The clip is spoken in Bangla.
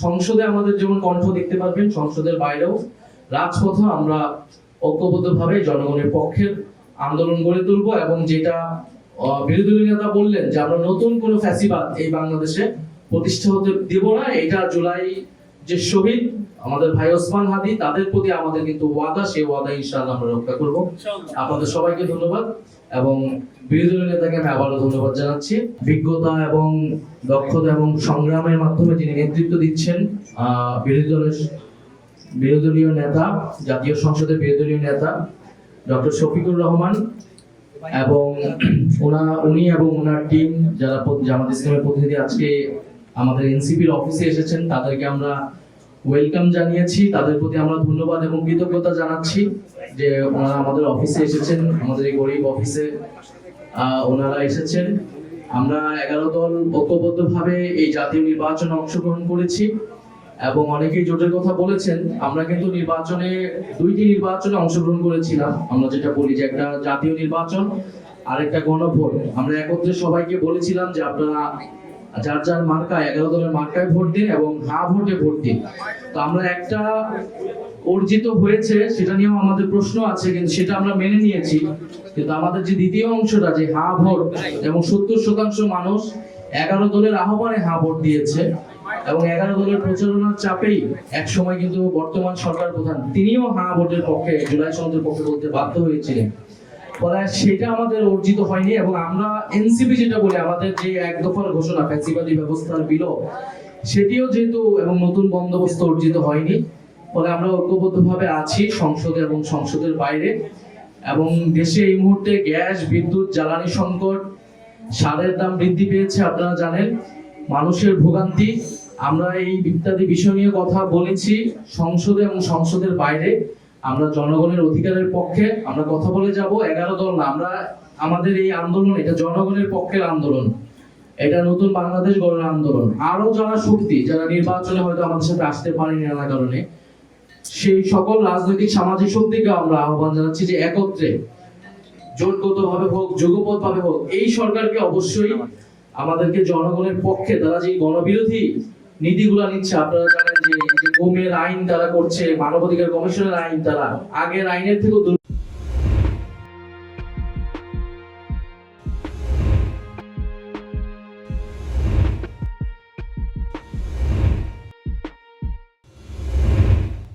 সংসদে আমাদের যেমন কণ্ঠ দেখতে পারবেন, সংসদের বাইরেও রাজপথে আমরা ঐক্যবদ্ধভাবে জনগণের পক্ষের আন্দোলন গড়ে তুলবো। এবং যেটা বিরোধী দলীয় নেতা বললেন যে আমরা নতুন কোনো ফ্যাসিবাদ এই বাংলাদেশে প্রতিষ্ঠা হতে দেব না, এটা জুলাই যে শহীদ আমাদের ভাই ওসমান হাদি তাদের প্রতি আমাদের কিন্তু ওয়াদা, সেই ওয়াদা ইনশাআল্লাহ আমরা রক্ষা করব। আপনাদের সবাইকে ধন্যবাদ এবং বিরোধী দলীয় নেতাকে আমি আবারও ধন্যবাদ জানাচ্ছি। বিজ্ঞতা এবং দক্ষতা এবং সংগ্রামের মাধ্যমে যিনি নেতৃত্ব দিচ্ছেন বিরোধী দলীয় নেতা, জাতীয় সংসদের বিরোধী দলীয় নেতা ডক্টর শফিকুর রহমান এবং উনি এবং ওনার টিম যারা জামাত ইসলামের প্রতিনিধি আজকে আমাদের এনসিপির অফিসে এসেছেন, তাদেরকে আমরা ওয়েলকাম জানিয়েছি। তাদের প্রতি আমরা ধন্যবাদ এবং কৃতজ্ঞতা জানাচ্ছি যে ওনারা আমাদের অফিসে এসেছেন, আমাদের এই গরিব অফিসে ওনারা এসেছেন। আমরা 11 দল ঐক্যবদ্ধভাবে এই জাতীয় নির্বাচনে অংশগ্রহণ করেছি এবং অনেকেই জোটের কথা বলেছেন। আমরা কিন্তু দুইটি নির্বাচনে অংশগ্রহণ করেছিলাম। আমরা যেটা বলি যে একটা জাতীয় নির্বাচন আর একটা গণভোট। আমরা একত্রে সবাইকে বলেছিলাম যে আপনারা যার যার মার্কায় 11 দলের মার্কায় ভোট দিন এবং হা ভোটে ভোট দিন। তো আমরা একটা অর্জিত হয়েছে সেটা নিয়েও আমাদের প্রশ্ন আছে, কিন্তু সেটা আমরা মেনে নিয়েছি। কিন্তু আমাদের যে দ্বিতীয় অংশটা যে হা ভোট, এবং 70% মানুষ 11 দলের আহ্বানে হা ভোট দিয়েছে এবং 11 দলের প্রচারণার চাপেই এক সময় কিন্তু বর্তমান সরকার প্রধান তিনিও হা ভোটের পক্ষে, জুলাই সনদের পক্ষে বলতে বাধ্য হয়েছিলেন। ফলে সেটা আমাদের অর্জিত হয়নি এবং আমরা এনসিপি যেটা বলি আমাদের যে এক দফার ঘোষণা ফ্যাসিবাদী ব্যবস্থার বিলোপ, সেটিও যেহেতু এবং নতুন বন্দোবস্ত অর্জিত হয়নি। ফলে আমরা ঐক্যবদ্ধভাবে আছি সংসদে এবং সংসদের বাইরে। এবং দেশে এই মুহূর্তে গ্যাস, বিদ্যুৎ, জ্বালানি সংকট, সারের দাম বৃদ্ধি পেয়েছে, আপনারা জানেন, মানুষের ভোগান্তি। আমরা এই ইত্যাদি বিষয় নিয়ে কথা বলেছি সংসদে এবং সংসদের বাইরে। আমরা জনগণের অধিকারের পক্ষে আমরা কথা বলে যাব। 11 দল না, আমরা আমাদের এই আন্দোলন এটা জনগণের পক্ষের আন্দোলন, এটা নতুন বাংলাদেশ গড়ার আন্দোলন। আরো যারা শক্তি, যারা নির্বাচনে হয়তো আমাদের সাথে আসতে পারেনি নানা কারণে, সেই সকল রাজনৈতিক সামাজিক শক্তিকে আমরা আহ্বান জানাচ্ছি যে একত্রে জোটগতভাবে হোক, যুগপৎভাবে হোক, এই সরকারকে অবশ্যই আমাদেরকে জনগণের পক্ষে, তারা যে গণবিরোধী নীতিগুলো নিচ্ছে, আপনারা জানেন যে গোমের আইন তারা করছে, মানবাধিকার কমিশনের আইন, তারা আগের আইনের থেকেও